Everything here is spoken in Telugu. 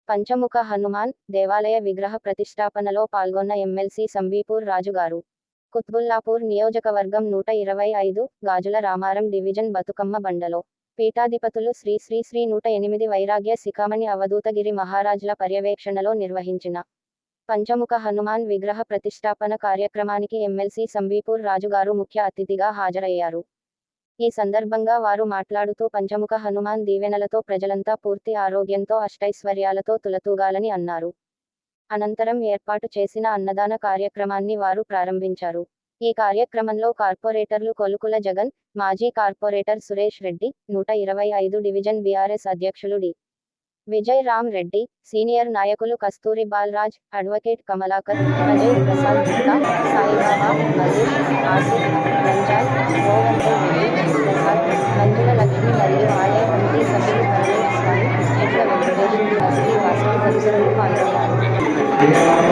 పంచముఖ హనుమాన్ దేవాలయ విగ్రహ ప్రతిష్టాపనలో పాల్గొన్న ఎమ్మెల్సీ సంబీపూర్ రాజుగారు. కుత్బుల్లాపూర్ నియోజకవర్గం 125 గాజుల రామారం డివిజన్ బతుకమ్మ బండలో పీఠాధిపతులు శ్రీ శ్రీ శ్రీ 108 వైరాగ్య శిఖామణి అవధూతగిరి మహారాజ్ల పర్యవేక్షణలో నిర్వహించిన పంచముఖ హనుమాన్ విగ్రహ ప్రతిష్టాపన కార్యక్రమానికి ఎమ్మెల్సీ సంబీపూర్ రాజుగారు ముఖ్య అతిథిగా హాజరయ్యారు. ఈ సందర్భంగా వారు మాట్లాడుతూ పంచముఖ హనుమాన్ దీవెనలతో ప్రజలంతా పూర్తి ఆరోగ్యంతో అష్టైశ్వర్యాలతో తులతూగాలని అన్నారు. అనంతరం ఏర్పాటు చేసిన అన్నదాన కార్యక్రమాన్ని వారు ప్రారంభించారు. ఈ కార్యక్రమంలో కార్పొరేటర్లు కొలుకుల జగన్, మాజీ corporator Suresh Reddy, 125 division BRS అధ్యక్షులు డి. విజయ్ రామ్ రెడ్డి, సీనియర్ నాయకులు కస్తూరి బాలరాజ్, అడ్వకేట్ కమలాకర్, అజయ్ ప్రసాద్ గుప్తా, సాయిబాబా, మల్లేష్, ఆసిఫ్, రంజాన్, గోవర్ధన్ రెడ్డి, ప్రసాద్, మంజుల లక్ష్మి మరియు ఆలయ కమిటీ సభ్యులు పరమేశ్ స్వామి, ఎట్ల వెంకటేష్, వాసుకి తదితరులు పాల్గొన్నారు.